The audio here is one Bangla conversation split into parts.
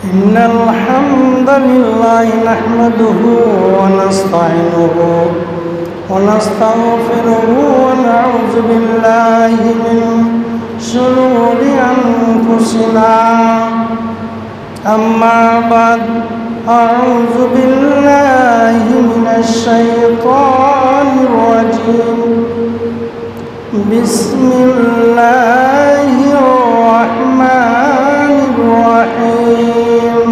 إن الحمد لله نحمده ونستعينه ونستغفره ونعوذ بالله من شرور أنفسنا أما بعد أعوذ بالله من الشيطان الرجيم بسم الله الرحمن الرحيم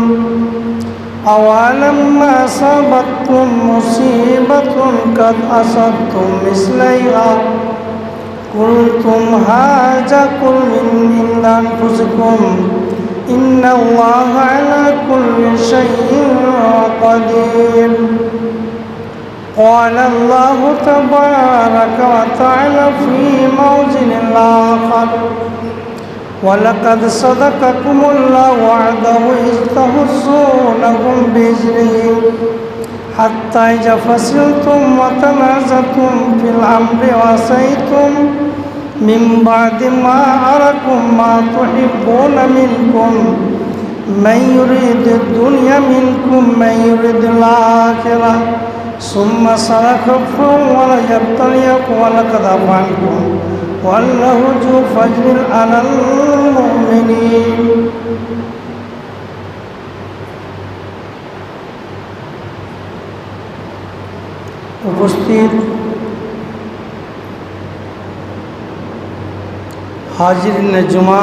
أولما أصابتكم مصيبة قد أصبتم مثليها قلتم هذا كل من عند أنفسكم إن الله على كل شيء قدير قال الله تبارك وتعالى في موضع آخر ولقد صدقكم الله وعده إذ تحسونهم بإذنه حتى إذا فصلتم وتنازعتم في الأمر وعصيتم من بعد ما أراكم ما تحبون منكم من يريد الدنيا منكم من يريد الآخرة ثم صرفكم وليبتليكم ولقد عفا عنكم والله ذو فضل على المؤمنين উপস্থিত হাজিরিনে জুমা,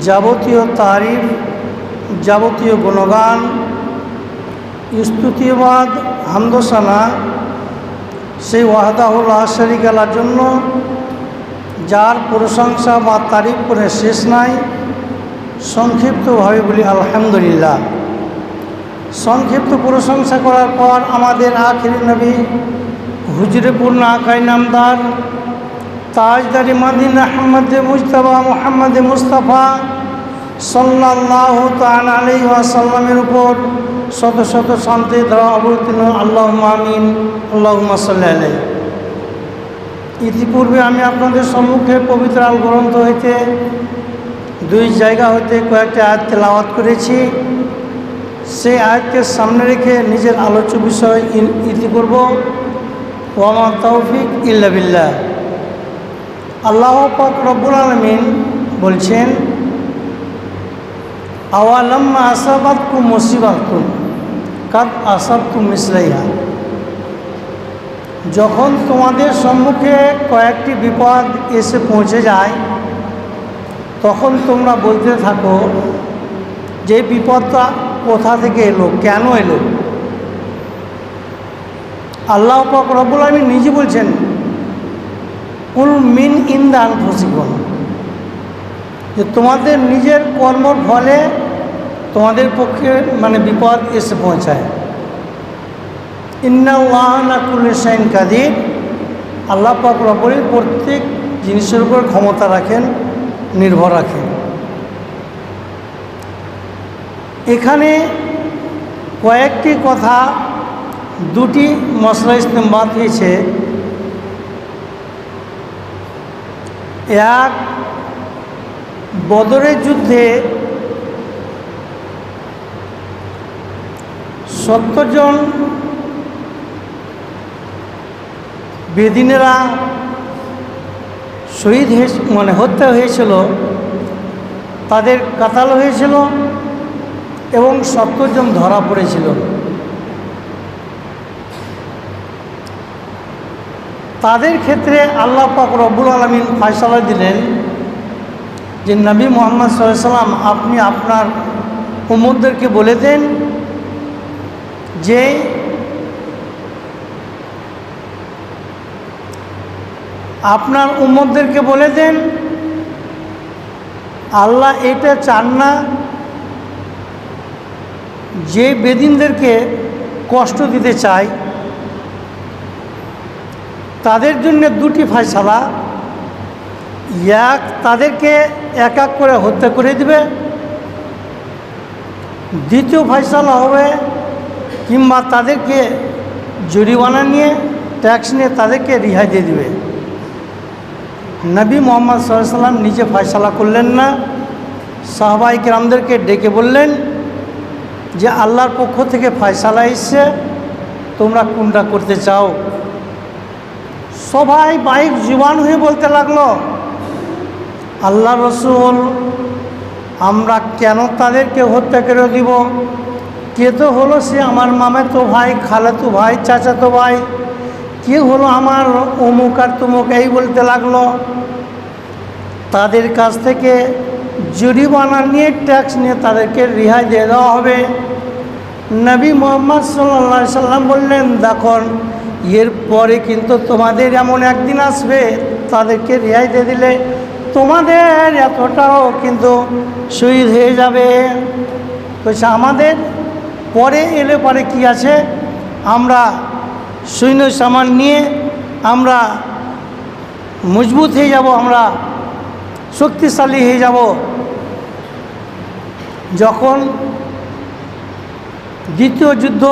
যাবতীয় তারিফ, যাবতীয় গুণগান, স্তুতিবাদ, হামদসানা সেই ওয়াহদাহুল লা শারীকা লাহর জন্য, যার প্রশংসা বা তারিফ করে শেষ নাই। সংক্ষিপ্তভাবে বলি আলহামদুলিল্লাহ। সংক্ষিপ্ত প্রশংসা করার পর আমাদের আখিরি নবী হুজুরে পূর্ণ আকাই নামদার তাজদারি মাদিনা আহমদ মুজতবা মুহাম্মদ মুস্তাফা সাল্লাল্লাহু তাআলা আলাইহি ওয়াসাল্লামের উপর শত শত শান্তি ধারা অবতীর্ণ। আল্লাহুম্মা আমিন, আল্লাহুম্মা সাল্লি আলাইহি। ইতিপূর্বে আমি আপনাদের সম্মুখে পবিত্র আল গ্রন্থ হইতে দুই জায়গা হইতে কয়েকটি আয়াত তেলাওয়াত করেছি। সেই আয়াতকে সামনে রেখে নিজের আলোচ্য বিষয় ইতি করব। ওয়া মা তাওফিক ইল্লা বিল্লাহ। আল্লাহ পাক রব্বুল আলামিন বলছেন, আওয়ালাম্মা আসাবাতকুম মুসিবাতুন কাদ আসাবতুম মিসলাইহা। যখন তোমাদের সম্মুখে কয়েকটি বিপদ এসে পৌঁছে যায়, তখন তোমরা বলতে থাকো যে বিপদটা কোথা থেকে এলো, কেন এলো। আল্লাহ পাক রব্বুল আলামিন নিজে বলছেন, কুল মিন ইনদা আনফুসিকুম, যে তোমাদের নিজের কর্মর ফলে তোমাদের পক্ষে বিপদ এসে পৌঁছায়। ইন্নাল্লাহা আলা কুল্লি শাইইন কাদির। আল্লাহ পাক রব্বুল আলামিন প্রত্যেক জিনিসের উপর ক্ষমতা রাখেন, নির্ভর রাখেন। এখানে কয়েকটি কথা, দুটি মসলা ইস্তেমবাদ হয়েছে। এক, বদরের যুদ্ধে 70 জন বেদিনেরা শহীদ হত্যা হয়েছিল, তাদের কাতাল হয়েছিল এবং 70 জন ধরা পড়েছিল। তাদের ক্ষেত্রে আল্লাহ পাক রব্বুল আলামিন ফয়সালা দিলেন যে নবী মুহাম্মদ সাল্লাল্লাহু আলাইহি ওয়াসাল্লাম, আপনি আপনার উম্মতদেরকে বলে দেন যে আল্লাহ এটা চান না যে বেদিনদেরকে কষ্ট দিতে চায়, তাদের জন্য দুটি ফয়সালা। এক, তাদেরকে এক এক করে হত্যা করে দিবে। দ্বিতীয় ফয়সালা হবে কিংবা তাদেরকে জরিমানা নিয়ে, ট্যাক্স নিয়ে তাদেরকে রিহাই দিয়ে দিবে। নবী মুহাম্মদ সাল্লাল্লাহু আলাইহি ওয়াসাল্লাম নিজে ফয়সালা করলেন না, সাহাবায়ে কেরামদেরকে ডেকে বললেন যে আল্লাহর পক্ষ থেকে ফয়সালা এসছে, তোমরা কোনটা করতে চাও? সবাই বাইক জুবান হয়ে বলতে লাগলো, আল্লাহ রসুল, আমরা কেন তাদেরকে হত্যা করে দিব? কে তো হলো সে আমার মামাতো ভাই, খালাতো ভাই, চাচাতো ভাই, কে হলো আমার অমুক আর তমুক, এই বলতে লাগলো। তাদের কাছ থেকে জরিমানা নিয়ে, ট্যাক্স নিয়ে তাদেরকে রেহাই দিয়ে দেওয়া হবে। নবী মুহাম্মদ সাল্লাল্লাহু আলাইহি সাল্লাম বললেন, দেখো এরপরে কিন্তু তোমাদের এমন একদিন আসবে, তাদেরকে রেহাই দিয়ে দিলে তোমাদের এতটাও কিন্তু শহীদ হয়ে যাবে। তো আমাদের পরে এলে পরে কি আছে, আমরা সৈন্য সামান নিয়ে আমরা মজবুত হয়ে যাব, আমরা শক্তিশালী হয়ে যাব। যখন দ্বিতীয় যুদ্ধ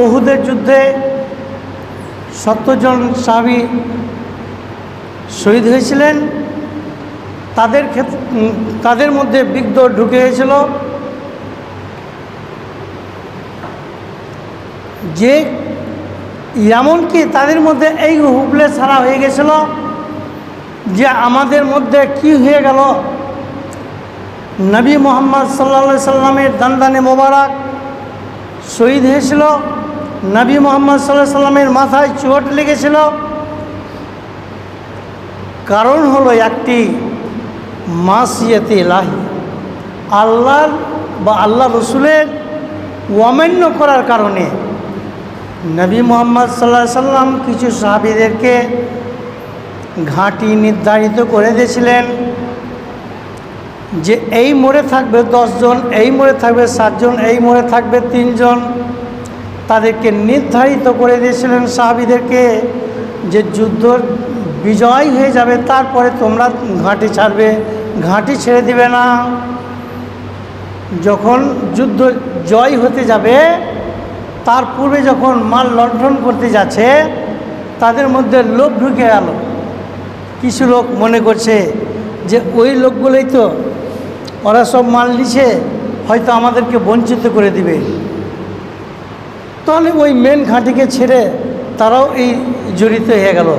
উহুদের যুদ্ধে 70 জন সাহাবী শহীদ হয়েছিলেন, তাদের মধ্যে বিদ্রোহ ঢুকে হয়েছিল যে এমনকি তাদের মধ্যে এই হুবলে ছাড়া হয়ে গেছিল যে আমাদের মধ্যে কি হয়ে গেল, নবী মুহাম্মদ সাল্লাল্লাহু আলাইহি সাল্লামের দান্দানে মোবারক শহীদ হয়েছিল, নবী মুহাম্মদ সাল্লাল্লাহু আলাইহি সাল্লামের মাথায় চোট লেগেছিল। কারণ হলো একটি মাসিয়াতে ইলাহি, আল্লাহর বা আল্লাহ রসুলের অমান্য করার কারণে নবী মুহাম্মদ সাল্লাল্লাহু আলাইহি সাল্লাম কিছু সাহাবীদেরকে ঘাঁটি নির্ধারিত করে দিয়েছিলেন যে এই মোড়ে থাকবে 10 জন, এই মোড়ে থাকবে 7 জন, এই মোড়ে থাকবে 3 জন। তাদেরকে নির্ধারিত করে দিয়েছিলেন সাহাবীদেরকে যে যুদ্ধ বিজয় হয়ে যাবে তারপরে তোমরা ঘাঁটি ছাড়বে, ঘাঁটি ছেড়ে দিবে না। যখন যুদ্ধ জয় হতে যাবে তার পূর্বে যখন মাল লণ্ঠন করতে যাচ্ছে, তাদের মধ্যে লোভ ঢুকে গেল। কিছু লোক মনে করছে যে ওই লোকগুলোই তো, ওরা সব মাল নিচ্ছে, হয়তো আমাদেরকে বঞ্চিত করে দিবে, তাহলে ওই মেন ঘাঁটিকে ছেড়ে তারাও এই জড়িত হয়ে গেল।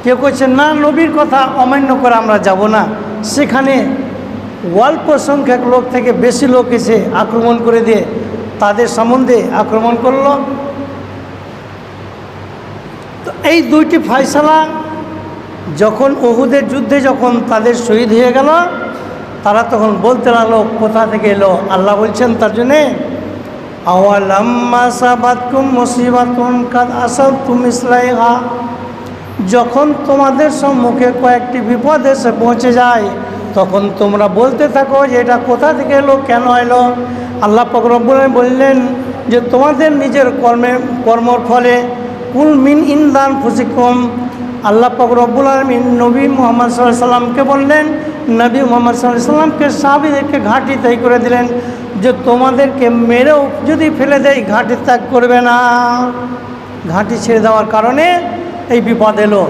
কেউ করছে না, নবীর কথা অমান্য করে আমরা যাব না। সেখানে অল্প সংখ্যক লোক থেকে বেশি লোক এসে আক্রমণ করে দিয়ে তাদের সম্বন্ধে আক্রমণ করল। তো এই দুইটি ফয়সালা যখন উহুদের যুদ্ধে যখন তাদের শহীদ হয়ে গেল, তারা তখন বলতে লাগলো কোথা থেকে এলো। আল্লাহ বলছেন তার জন্যে, আওয়ালাম্মা সাবাতকুম মুসিবাতুন কাদ আসাবতুম মিসলাইহা, যখন তোমাদের সম্মুখে কয়েকটি বিপদ এসে পৌঁছে যায় তখন তোমরা বলতে থাকো যে এটা কোথা থেকে এলো, কেন এলো। আল্লাহ পাক রব্বুল আলামিন বললেন যে তোমাদের নিজের কর্মর ফলে, কুল মিন ইনদান ফুসিকুম। আল্লাহ পাক রব্বুল আলামিন নবী মুহাম্মদ সাল্লাল্লাহু আলাইহি সাল্লামকে বললেন, নবী মুহাম্মদ সাল্লাল্লাহু আলাইহি সাল্লামকে সাহাবীদেরকে ঘাঁটি ত্যাগ করে দিলেন যে তোমাদেরকে মেরেও যদি ফেলে দেয় ঘাঁটি ত্যাগ করবে না। ঘাঁটি ছেড়ে দেওয়ার কারণে এই বিপদ এলো।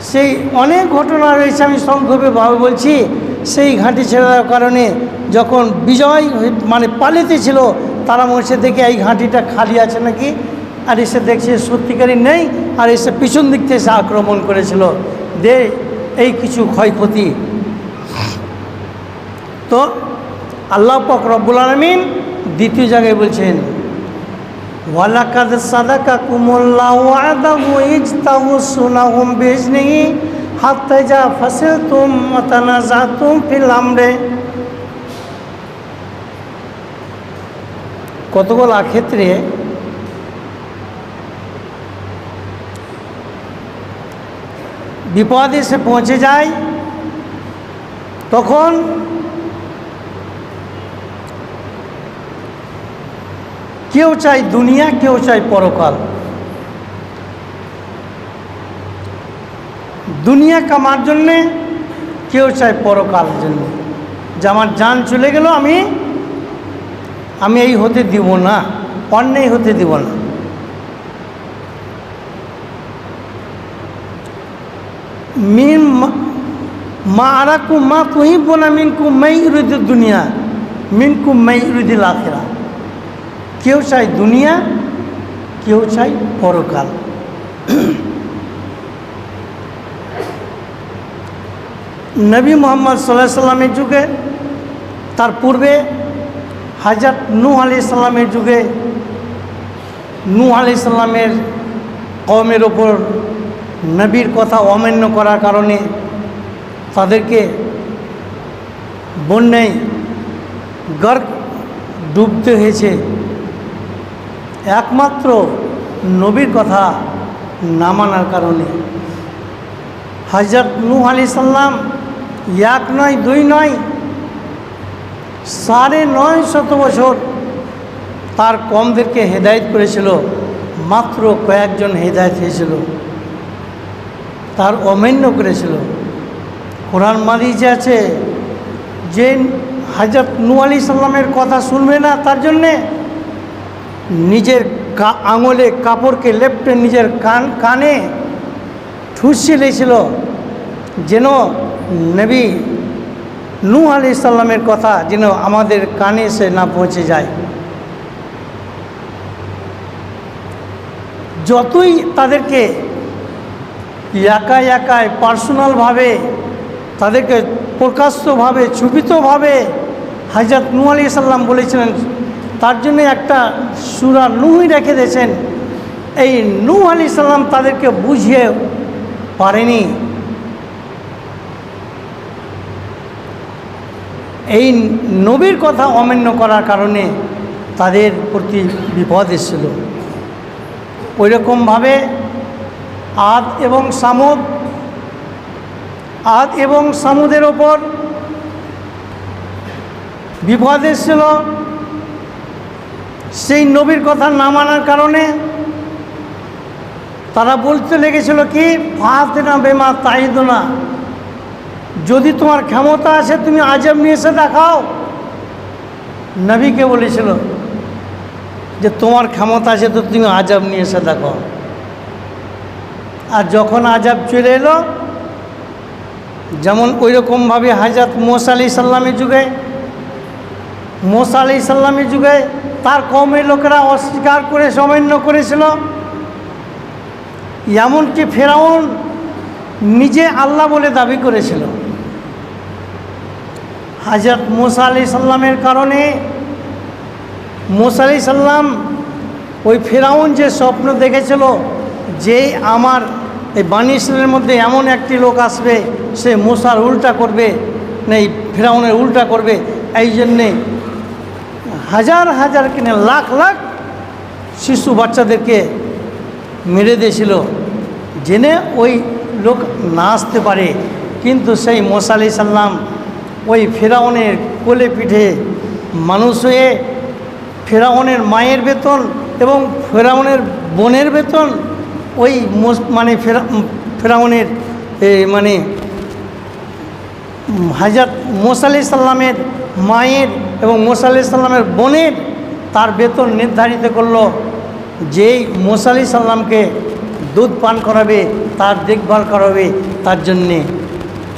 সেই অনেক ঘটনা রয়েছে, আমি সংক্ষেপেভাবে বলছি। সেই ঘাঁটি ছেড়ে দেওয়ার কারণে যখন বিজয় মানে পালিতে ছিল, তারা মনে দেখে এই ঘাঁটিটা খালি আছে নাকি, আর এসে দেখছে সত্যিকারই নেই, আর এসে পিছন দিক থেকে এসে আক্রমণ করেছিল, দে এই কিছু ক্ষয়ক্ষতি। তো আল্লাহ পাক রব্বুল আলামিন দ্বিতীয় জায়গায় বলছেন, ওয়ালাকাদ সাদাকাকুমুল্লাহু ওয়াদাহু ইজতাহুসুনাহুম বিইজনিহি হাত্তা ইযা ফাসিলতুম ওয়া তানাযাতুম ফিল আমরি। কতগুলো ক্ষেত্রে বিপদ এসে পৌঁছে যায়, তখন কেউ চাই দুনিয়া, কেউ চাই পরকাল। দুনিয়া কামার জন্যে, কেউ চাই পরকাল জন্য, যে আমার জান চলে গেল, আমি এই হতে দিব না, অন্যায় হতে দিব না। মা আরাকুম মা তুহিব্বুনা মিনকুম মাই ইউরিদুদ দুনিয়া মিনকুম মাই ইউরিদুল আখিরা। কেউ চায় দুনিয়া, কেউ চায় পরকাল। নবী মুহাম্মদ সাল্লাল্লাহু আলাইহি সাল্লামের যুগে, তার পূর্বে হযরত নূহ আলাইহিস সালামের যুগে নূহ আলাইহিস সালামের কওমের ওপর নবীর কথা অমান্য করার কারণে তাদেরকে বন্যায় গর্ক ডুবতে হয়েছে। একমাত্র নবীর কথা না মানার কারণে। হযরত নূহ আলাইহিস সালাম এক নয় দুই নয় ৯৫০ বছর তার কওমদেরকে হেদায়েত করেছিল, মাত্র কয়েকজন হেদায়েত হয়েছিল, তার অমান্য করেছিল। কোরআন মাজিদে আছে যে হযরত নূহ আলাইহিস সালামের কথা শুনবে না, তার জন্যে নিজের আঙুলে কাপড়কে লেপটে নিজের কানে ঠুসে লেছিল, যেন নবী নূহ আলাইহিস সালামের কথা যেন আমাদের কানে এসে না পৌঁছে যায়। যতই তাদেরকে একাই একাই পার্সোনালভাবে তাদেরকে প্রকাশ্যভাবে ছুপিতভাবে হযরত নূহ আলাইহিস সালাম বলেছিলেন, তার জন্য একটা সূরা নূহ রেখে দিয়েছেন। এই নূহ আলাইহিস সালাম তাদেরকে বুঝিয়ে পারেনি। এই নবীর কথা অমান্য করার কারণে তাদের প্রতি বিপদ এসেছিল। ওইরকমভাবে আদ এবং সামুদের ওপর বিপদ এসেছিল সেই নবীর কথা না মানার কারণে। তারা বলতে লেগেছিল কি, ফাতিনা বেমা তাইদুনা, যদি তোমার ক্ষমতা আছে তুমি আযাব নিয়ে এসে দেখাও। নবীকে বলেছিল যে তোমার ক্ষমতা আছে তো তুমি আযাব নিয়ে এসে দেখাও। আর যখন আযাব চলে এলো, যেমন ওই রকমভাবে হযরত মূসা আলাইহিস সালামের যুগে তার কওমের লোকেরা অস্বীকার করে অমান্য করেছিল। এমনকি ফেরাউন নিজে আল্লাহ বলে দাবি করেছিল। হযরত মূসা আলাইহিস সালামের কারণে মূসা আলাইহিস সালাম ওই ফেরাউন যে স্বপ্ন দেখেছিল যে আমার এই বানী ইসরাইলের মধ্যে এমন একটি লোক আসবে, সে মূসার উল্টা করবে, না এই ফেরাউনের উল্টা করবে, এই জন্যে হাজার হাজার কিনে লাখ লাখ শিশু বাচ্চাদেরকে মেরে দিয়েছিল, জেনে ওই লোক না আসতে পারে। কিন্তু সেই মূসা আলাইহিস সালাম ওই ফেরাউনের কোলে পিঠে মানুষ হয়ে ফেরাউনের মায়ের বেতন এবং ফেরাউনের বোনের বেতন ওই ফেরাউনের হযরত মূসা আলাইহিস সালামের মায়ের এবং মূসা আলাইহিস সালামের বোনের তার বেতন নির্ধারিত করলো। যেই মূসা আলাইহিস সালামকে দুধ পান করাবে, তার দেখভাল করাবে, তার জন্যে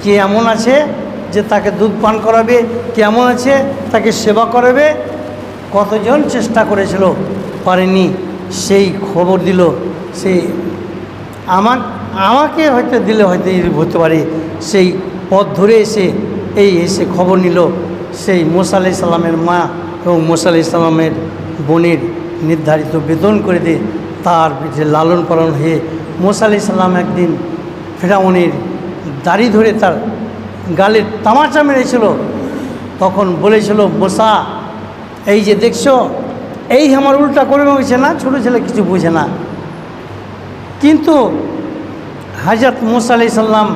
কে এমন আছে যে তাকে দুধ পান করাবে, কেমন আছে তাকে সেবা করাবে। কতজন চেষ্টা করেছিল, পারেনি। সেই খবর দিল, সেই আমাকে হয়তো দিলে হয়তো হতে পারে, সেই পথ ধরে এসে খবর নিল সেই মূসা আলাইহিস সালামের মা এবং মূসা আলাইহিস সালামের বোনের নির্ধারিত বেতন করে দিয়ে তার যে লালন পালন হয়ে মূসা আলাইহিস সালাম একদিন ফেরাউনের দাড়ি ধরে তার গালে তামাচা মেরেছিল। তখন বলেছিল, মূসা এই যে দেখছো, এই আমার উল্টা করে বলছে না, ছোটো ছেলে কিছু বোঝে না। কিন্তু হযরত মূসা আলাইহিস সালাম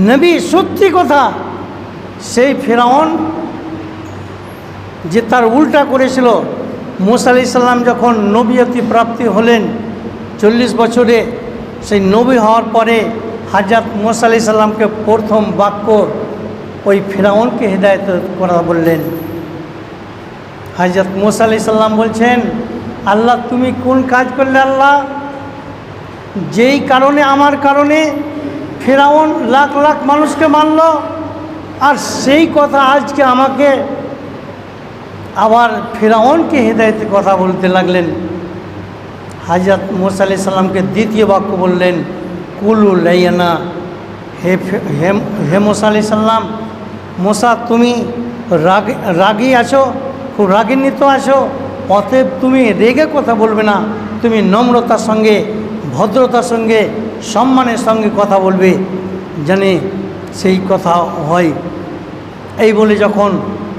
নবী, সত্যি কথা, সেই ফেরাউন যে তার উল্টা করেছিল, মূসা আলাইহিস সালাম যখন নবীয়তি প্রাপ্তি হলেন 40 বছরে, সেই নবী হওয়ার পরে হযরত মূসা আলাইহিস সালামকে প্রথম বাক্য ওই ফেরাউনকে হেদায়েত করা বললেন। হযরত মূসা আলাইহিস সালাম বলছেন, আল্লাহ তুমি কোন কাজ করলে আল্লাহ, যেই কারণে আমার কারণে ফেরাউন লাখ লাখ মানুষকে মারল, আর সেই কথা আজকে আমাকে আবার ফেরাউনকে হেদায়েতের কথা বলতে লাগলেন। হযরত মুসা আলাইহিস সালামকে দ্বিতীয় বাক্য বললেন, কুলু লাইয়ানা, হে মুসা আলাইহিস সালাম, মুসা তুমি রাগী আছো, খুব রাগান্বিত আছো, অতএব তুমি রেগে কথা বলবে না, তুমি নম্রতার সঙ্গে, ভদ্রতার সঙ্গে, সম্মানের সঙ্গে কথা বলবে, জানে সেই কথা হয়। এই বলে যখন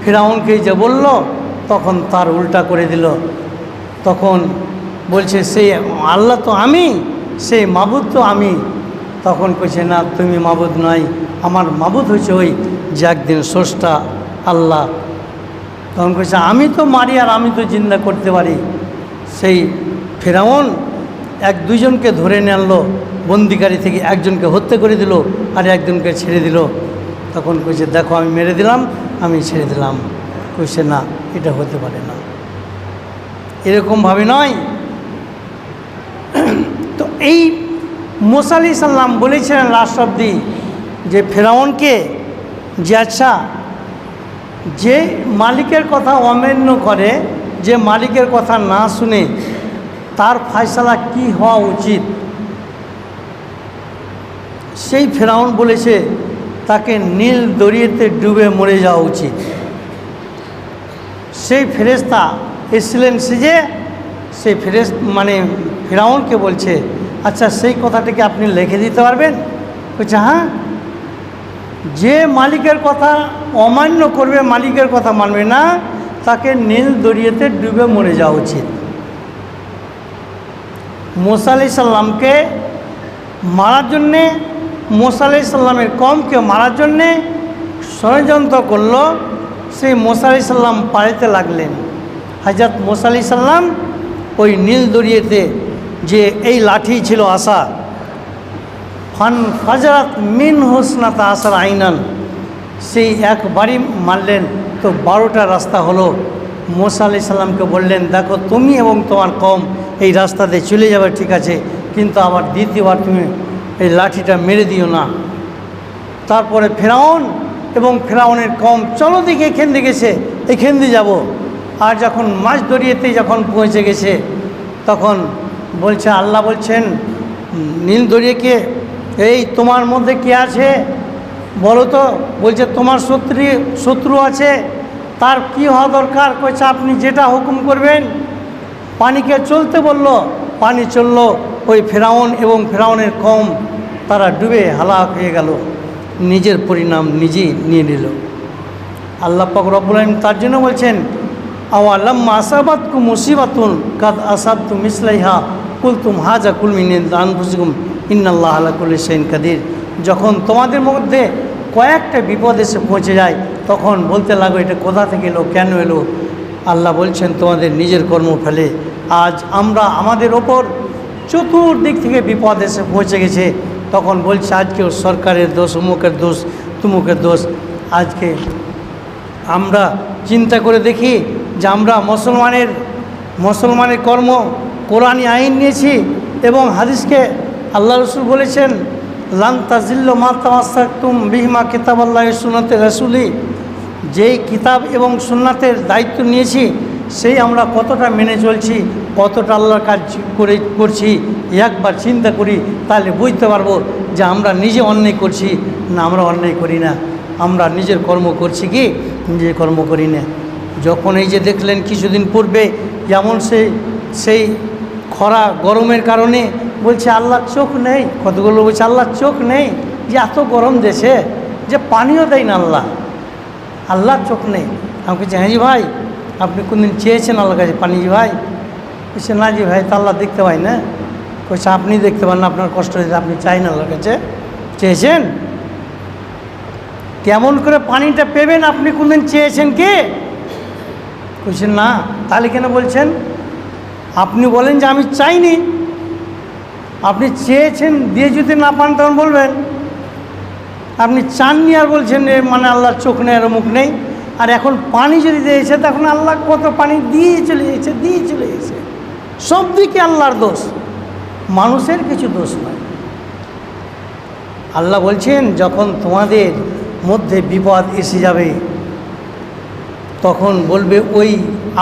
ফিরআউনকে যে বলল, তখন তার উল্টা করে দিল। তখন বলছে সেই আল্লাহ তো আমি, সেই মাবুদ তো আমি। তখন কইছে না, তুমি মাবুদ নয়, আমার মাবুদ হচ্ছে ওই যে একদিন স্রষ্টা আল্লাহ। তখন কইছে আমি তো মারি আর আমি তো জিন্দা করতে পারি। সেই ফেরাউন এক দুইজনকে ধরে নিয়ে আনলো বন্দিকারী থেকে, একজনকে হত্যা করে দিল আর একজনকে ছেড়ে দিল। তখন কইছে দেখো আমি মেরে দিলাম, আমি ছেড়ে দিলাম। কইছে না, এটা হতে পারে না, এরকমভাবে নয়। তো এই মুসা আলাইহিস সালাম বলেছিলেন লাস্ট অবধি যে ফেরাউনকে, যে আচ্ছা যে মালিকের কথা অমান্য করে, যে মালিকের কথা না শুনে, তার ফয়সালা কি হওয়া উচিত। সেই ফেরাউন বলেছে তাকে নীল দরিয়াতে ডুবে মরে যাওয়া উচিত। সেই ফেরেশতা এসেছিলেন সেজে, সেই ফেরাউনকে বলছে আচ্ছা সেই কথাটাকে আপনি লিখে দিতে পারবেন? বলছে হ্যাঁ, যে মালিকের কথা অমান্য করবে, মালিকের কথা মানবে না, তাকে নীল দরিয়াতে ডুবে মরে যাওয়া উচিত। মুসা আলাইহিস সালামকে মারার জন্যে, মুসা আলাইহিস সালামের কওমকে মারার জন্যে ষড়যন্ত্র করল। সেই মুসা আলাইহিস সালাম পালাতে লাগলেন। হযরত মুসা আলাইহিস সালাম ওই নীল দরিয়াতে যে এই লাঠি ছিল আসা, ফান ফাজরাত মিন হুসনাতা আসার আইনান, সেই একবারই মারলেন তো 12টা রাস্তা হলো। মুসা আলাইহিস সালামকে বললেন দেখো তুমি এবং তোমার কওম এই রাস্তাতে চলে যাবে ঠিক আছে, কিন্তু আবার দ্বিতীয়বার তুমি এই লাঠিটা মেরে দিও না। তারপরে ফেরাউন এবং ফেরাউনের কওম চলো দিকে এখান দিয়ে গেছে, এখান দিয়ে যাবো। আর যখন মাছ দরিয়াতে যখন পৌঁছে গেছে, তখন বলছে আল্লাহ বলছেন নীল দরিয়াকে, এই তোমার মধ্যে কে আছে বলো তো। বলছে তোমার শত্রু আছে, তার কি হওয়া দরকার? কইছে আপনি যেটা হুকুম করবেন। পানিকে চলতে বলল, পানি চলল। ওই ফেরাউন এবং ফেরাউনের কওম তারা ডুবে হালাক হয়ে গেল, নিজের পরিণাম নিজেই নিয়ে নিল। আল্লাহ পাক রব্বুল আলামিন তার জন্য বলছেন আওয়ালাম্মা আসাবাতকুম মুসিবাতুন কাদ আসাবতুম মিসলাইহা কুলতুম হাজা কুল মিন আনফুসিকুম ইন্নাল্লাহা আলা কুল্লি শাইইন কাদির। যখন তোমাদের মধ্যে কয়েকটা বিপদ এসে পৌঁছে যায়, তখন বলতে লাগো এটা কোথা থেকে এলো, কেন এলো। আল্লাহ বলছেন তোমাদের নিজের কর্ম ফেলে আজ আমরা আমাদের ওপর চতুর্দিক থেকে বিপদ এসে পৌঁছে গেছে। তখন বলছে আজকেও সরকারের দোষ, অমুকের দোষ, তুমুকের দোষ। আজকে আমরা চিন্তা করে দেখি যে আমরা মুসলমানের কর্ম কোরআনী আইন নিয়েছি এবং হাদিসকে আল্লাহ রসুল বলেছেন লান তাজিল্লু মা তামাসসাকতুম বিহিমা কিতাবাল্লাহি সুন্নাতে রাসূলি। যেই কিতাব এবং সুন্নাতের দায়িত্ব নিয়েছি সেই আমরা কতটা মেনে চলছি, কতটা আল্লাহর কাজ করছি, একবার চিন্তা করি, তাহলে বুঝতে পারবো যে আমরা নিজে অন্যায় করছি না আমরা অন্যায় করি না। আমরা নিজের কর্ম করছি কি নিজের কর্ম করি না। যখন এই যে দেখলেন কিছুদিন পূর্বে যেমন সেই খরা গরমের কারণে বলছে আল্লাহর চোখ নেই, কতগুলো বলছে আল্লাহর চোখ নেই, যে এত গরম দেশে যে পানিও দেয় না আল্লাহর চোখ নেই। আমি বলছি হ্যাঁ জি ভাই, আপনি কোনদিন চেয়েছেন আল্লাহর কাছে পানি জি ভাই? বলছে না জি ভাই, তা আল্লাহ দেখতে পাই না। বলছে আপনি দেখতে পান না, আপনার কষ্ট হয়েছে, আপনি চাই না আল্লাহর কাছে, চেয়েছেন? কেমন করে পানিটা পেবেন আপনি কোনদিন চেয়েছেন কি? বলছেন না। তাহলে কেন বলছেন? আপনি বলেন যে আমি চাইনি, আপনি চেয়েছেন, দিয়ে যদি না পান তখন বলবেন। আপনি চাননি আর বলছেন মানে আল্লাহর চোখ নেই আর মুখ নেই। আর এখন পানি যদি দিয়েছে তখন আল্লাহ কত পানি দিয়ে চলে গেছে। সব দিকে আল্লাহর দোষ, মানুষের কিছু দোষ নয়। আল্লাহ বলছেন যখন তোমাদের মধ্যে বিপদ এসে যাবে তখন বলবে ওই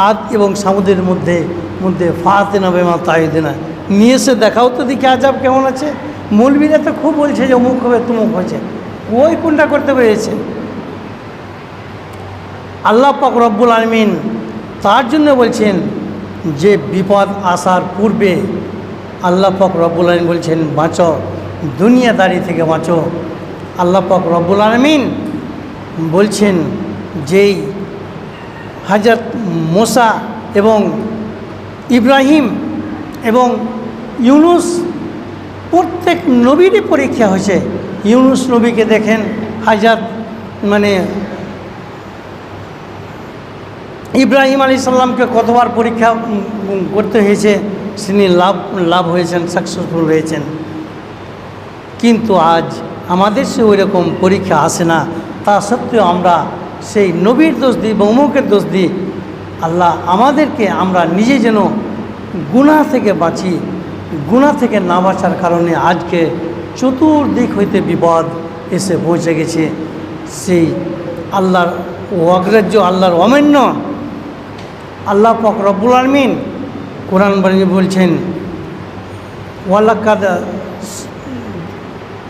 আদ এবং সামুদের মধ্যে মধ্যে ফাতে নবে মা তাইদে না, নিয়ে এসে দেখাও তো দেখি আজাব কেমন আছে। মৌলবীরা তো খুব বলছে যে অমুক হবে তুমুক হয়েছে, ওই কোনটা করতে পেরেছে? আল্লাহ পাক রব্বুল আলামিন তার জন্য বলছেন যে বিপদ আসার পূর্বে আল্লাহ পাক রব্বুল আলামিন বলছেন বাঁচো, দুনিয়াদারি থেকে বাঁচো। আল্লাহ পাক রব্বুল আলামিন বলছেন যেই হযরত মুসা এবং ইব্রাহিম এবং ইউনুস প্রত্যেক নবীরই পরীক্ষা হয়েছে। ইউনুস নবীকে দেখেন ইব্রাহিম আলাইহিস সালামকে কতবার পরীক্ষা করতে হয়েছে, তিনি লাভ হয়েছেন, সাকসেসফুল হয়েছেন। কিন্তু আজ আমাদের সে ওই রকম পরীক্ষা আসে না, তা সত্ত্বেও আমরা সেই নবীর দোষ দিই বা অমুকের দোষ দিই। আল্লাহ আমাদেরকে আমরা নিজে যেন গুনাহ থেকে বাঁচি, গুনাহ থেকে না বাঁচার কারণে আজকে চতুর্দিক হইতে বিপদ এসে পৌঁছে গেছে। সেই আল্লাহর অগ্রাহ্য, আল্লাহর অমান্য। আল্লাহ পাক রব্বুল আলামিন কোরআন বাণী বলছেন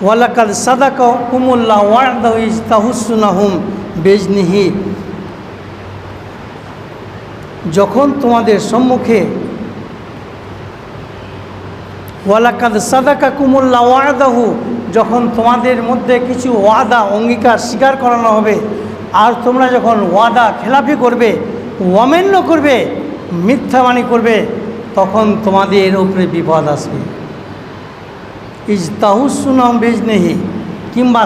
ওয়ালাকাদ সাদাকাকুমুল্লাহু ওয়া'দাহু ইয তাহুসসুনাহুম বিইজনিহি, যখন তোমাদের সম্মুখে ওয়ালাকাদ সাদাকাকুমুল্লাহু ওয়া'দাহু, যখন তোমাদের মধ্যে কিছু ওয়াদা অঙ্গীকার স্বীকার করানো হবে আর তোমরা যখন ওয়াদা খেলাফি করবে, অমান্য করবে, মিথ্যাবাণী করবে, তখন তোমাদের উপরে বিপদ আসবে। ইয তাহুসসুনাহুম বিইজনিহি, কিংবা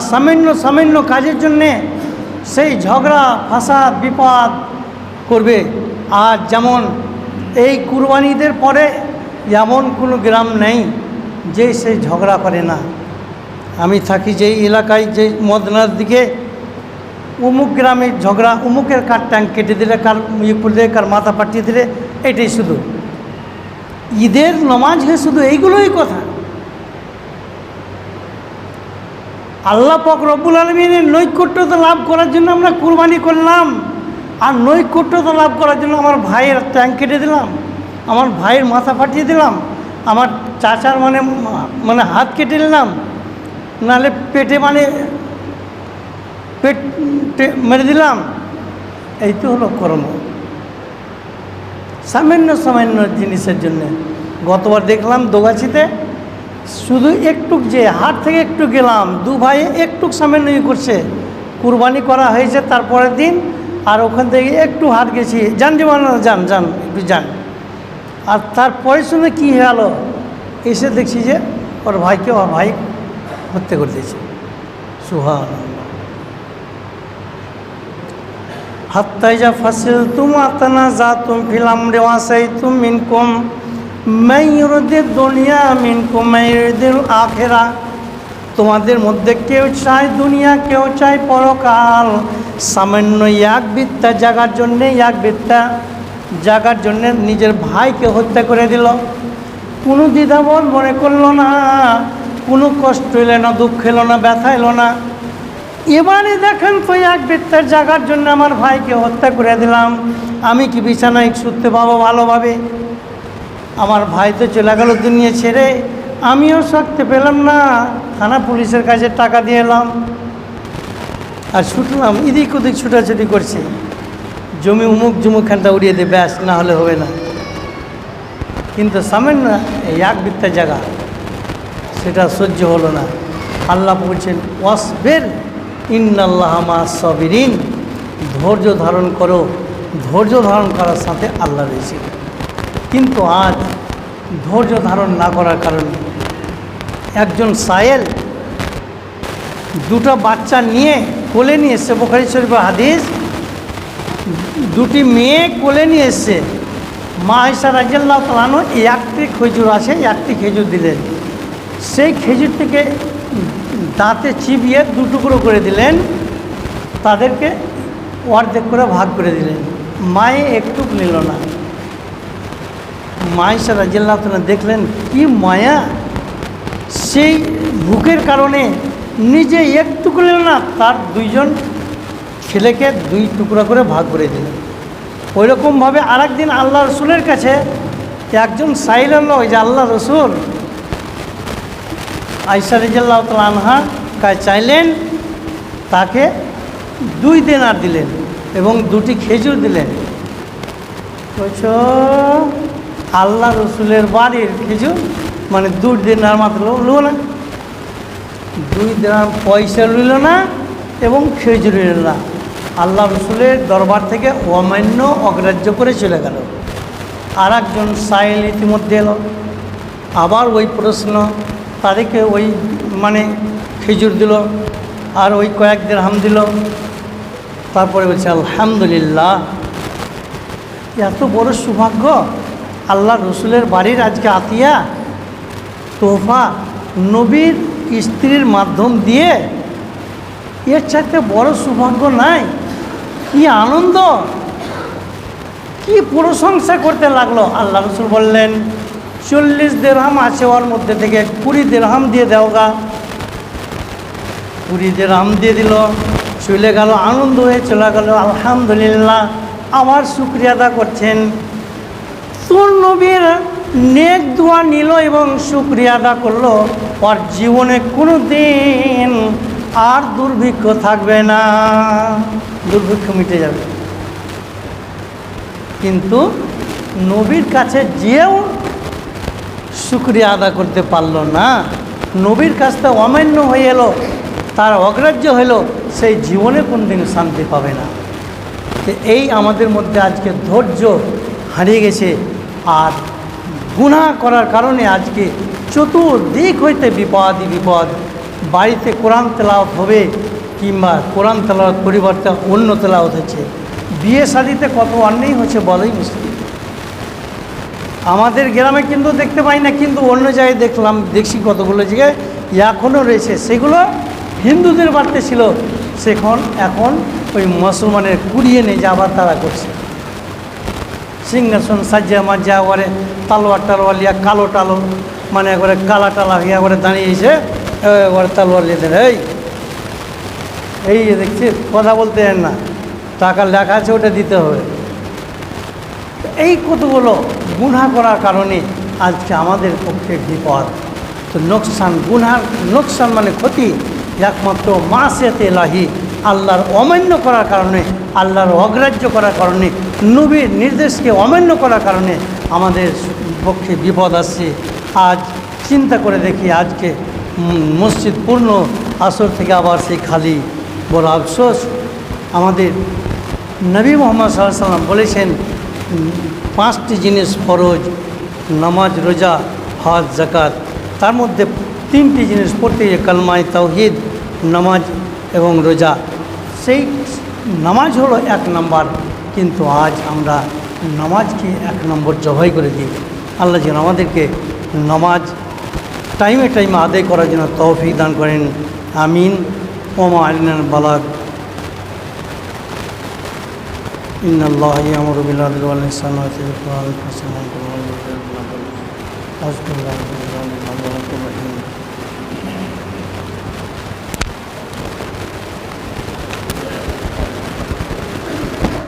সামান্য কাজের জন্যে সেই ঝগড়া ফাসাদ বিপদ করবে। আর যেমন এই কুরবানিদের পরে এমন কোনো গ্রাম নেই যে সেই ঝগড়া করে না। আমি থাকি যেই এলাকায়, যে মদনার দিকে, অমুক গ্রামের ঝগড়া, অমুকের কার ট্যাং কেটে দিলে, কার ইয়ে করলে, কার মাথা পাঠিয়ে দিলে, এটাই শুধু ঈদের নমাজ হয়ে শুধু এইগুলোই কথা। আল্লাহ পাক রব্বুল আলামিনের নৈকট্যতা লাভ করার জন্য আমরা কুরবানি করলাম, আর নৈকট্যতা লাভ করার জন্য আমার ভাইয়ের ট্যাং কেটে দিলাম, আমার ভাইয়ের মাথা ফাটিয়ে দিলাম, আমার চাচার মানে হাত কেটে নিলাম, নাহলে পেটে পেট মেরে দিলাম। এই তো হলো কর্ম, সামান্য জিনিসের জন্য। গতবার দেখলাম দোগাছিতে শুধু একটু, যে হাট থেকে একটু গেলাম, দু ভাই একটু সামান্য করছে, কুরবানি করা হয়েছে তারপরের দিন, আর ওখান থেকে একটু হাট গেছি, যান একটু যান। আর তারপরে শুনে কী গেল, এসে দেখছি যে ওর ভাই হত্যা করে দিয়েছে। সুবহানাল্লাহ। হাত্তা ইযা ফাসিলতুম আতানাযাতুম ফিল আমরি ওয়াসাইতুম মিনকুম মান ইউরিদুদ দুনিয়া মিনকুম মান ইউরিদুল আখিরাহ, তোমাদের মধ্যে কেউ চায় দুনিয়া, কেউ চায় পরকাল। সামান্য এক বিত্তা জাগার জন্যে নিজের ভাইকে হত্যা করে দিল, কোনো দ্বিধাবোধ মনে করলো না, কোনো কষ্ট এলো না, দুঃখ এলো না, ব্যথা এলো না। এবারে দেখেন তো এক বিত্তার জাগার জন্য আমার ভাইকে হত্যা করে দিলাম, আমি কি বিছানায় শুতে পাবো ভালোভাবে? আমার ভাই তো চলে গেল দুনিয়া ছেড়ে, আমিও থাকতে পেলাম না, থানা পুলিশের কাছে টাকা দিয়ে এলাম আর ছুটলাম, এদিক ওদিক ছুটাছুটি করছে, জমি জমুখানটা উড়িয়ে দিয়ে ব্যাস, না হলে হবে না। কিন্তু সামান্য এক বিত্তা জায়গা, সেটা সহ্য হলো না। আল্লাহ বলছেন ওয়াসবির ইন্নাল্লাহা মা'আস সাবিরিন, ধৈর্য ধারণ করো, ধৈর্য ধারণ করার সাথে আল্লাহ রয়েছে। কিন্তু আজ ধৈর্য ধারণ না করার কারণে একজন সায়েল দুটো বাচ্চা নিয়ে কোলে নিয়ে এসছে, বুখারী শরীফের হাদিস, দুটি মেয়ে কোলে নিয়ে এসছে। মা আয়েশা রাদিয়াল্লাহু তাআলা আনহা একটি খেজুর আছে, একটি খেজুর দিলেন, সেই খেজুর থেকে দাঁতে চিবিয়ে দু টুকরো করে দিলেন, তাদেরকে অর্ধেক করে ভাগ করে দিলেন। মায়ে একটু নিল না। মা আয়েশা রাদিয়াল্লাহু তাআলা দেখলেন কি মায়া, সেই ভুকের কারণে নিজে একটুকু নিলেন না, তার দুইজন ছেলেকে 2 টুকরা করে ভাগ করে দিলেন। ওই রকমভাবে আর একদিন আল্লাহ রসুলের কাছে একজন সাইল হলো, ওই যে আল্লাহ রসুল আয়েশা রাদিয়াল্লাহু তাআলা আনহা কাছে চাইলেন, তাকে 2 দিনার দিলেন এবং 2টি খেজুর দিলেন। বলছ আল্লাহ রসুলের বাড়ির খেজুর, মানে 2 দিনার মাত্র লো না, 2 দিনার পয়সা রইল না এবং খেজুর রইল না। আল্লাহ রসুলের দরবার থেকে অমান্য অগ্রাহ্য করে চলে গেল। আর একজন সাইল ইতিমধ্যে এলো, আবার ওই প্রশ্ন, তাদেরকে ওই মানে খেজুর দিল আর ওই কয়েক দিরহাম দিল। তারপরে বলছে আলহামদুলিল্লাহ, এত বড় সৌভাগ্য, আল্লাহ রসুলের বাড়ির আজকে আতিয়া তোহফা নবীর স্ত্রীর মাধ্যম দিয়ে, এর চাইতে বড় সৌভাগ্য নাই। কি আনন্দ, কি প্রশংসা করতে লাগলো। আল্লাহ রসুল বললেন 40 দিরহাম আছে, ওর মধ্যে থেকে 20 দিরহাম দিয়ে দেও গা। 20 দিরহাম দিয়ে দিল, চলে গেল, আনন্দ হয়ে চলে গেল। আলহামদুলিল্লাহ, আবার শুকরিয়া আদা করছেন। তোর নবীর নেক দোয়া নিল এবং শুকরিয়া আদা করলো, ওর জীবনে কোনো দিন আর দুর্ভিক্ষ থাকবে না, দুর্ভিক্ষ মিটে যাবে। কিন্তু নবীর কাছে যেও শুকরিয়া আদা করতে পারল না, নবীর কাছটা অমান্য হয়ে এলো, তার অগ্রাহ্য হলো, সেই জীবনে কোনদিন শান্তি পাবে না। তো এই আমাদের মধ্যে আজকে ধৈর্য হারিয়ে গেছে, আর গুনাহ করার কারণে আজকে চতুর্দিক হইতে বিপদই বিপদ। বাড়িতে কোরআন তেলাওয়াত হবে, কিংবা কোরআন তেলাওয়াত পরিবর্তে অন্য তেলাওয়াত হচ্ছে। বিয়ে শাদিতে কত অন্যায় হচ্ছে বলাই মুশকিল। আমাদের গ্রামে কিন্তু দেখতে পাই না, কিন্তু অন্য জায়গায় দেখছি কতগুলো জায়গায় এখনও রয়েছে। সেগুলো হিন্দুদের বাড়িতে ছিল, এখন ওই মুসলমানের কুড়িয়ে নিয়ে যাবার তারা করছে। সিংহাসন সাজিয়া মাজিয়া করে তালোয়ার টালোয়ার লিয়া, কালো টালো মানে একবারে কালা টালা হইয়া করে দাঁড়িয়েছে, একবারে তালোয়ার লিয়ে দেন, এই দেখছি কথা বলতে দেন না, টাকা লেখা আছে ওটা দিতে হবে। এই কতগুলো গুনাহ করার কারণে আজকে আমাদের পক্ষে বিপদ। তো নোকসান, গুনার নোকসান মানে ক্ষতি, একমাত্র মাসিয়াতে ইলাহি, আল্লাহর অমান্য করার কারণে, আল্লাহর অগ্রাহ্য করার কারণে, নবীর নির্দেশকে অমান্য করার কারণে আমাদের পক্ষে বিপদ আসছে। আজ চিন্তা করে দেখি, আজকে মসজিদ পূর্ণ, আসর থেকে আবার সেই খালি। বড় আফসোস, আমাদের নবী মুহাম্মদ সাল্লাল্লাহু আলাইহি ওয়াসাল্লাম বলেছেন 5টি জিনিস ফরজ, নামাজ, রোজা, হজ, যাকাত। তার মধ্যে 3টি জিনিস পড়তে, কালমায়ে তাওহীদ, নামাজ এবং রোজা। সেই নামাজ হলো 1 নম্বর, কিন্তু আজ আমরা নামাজকে 1 নম্বর জবাই করে দিই। আল্লাহ যেন আমাদেরকে নামাজ টাইমে টাইমে আদায় করার জন্য তৌফিক দান করেন, আমিন। ওমা আলিনাল বালাগ। ইন্নাল্লাহা ইয়ামুরু বিল আদলি ওয়াল ইহসানি ওয়া ইতাইল কুরবা ওয়া ইয়ানহা আনিল ফাহশাই ওয়াল মুনকারি ওয়াল বাগই।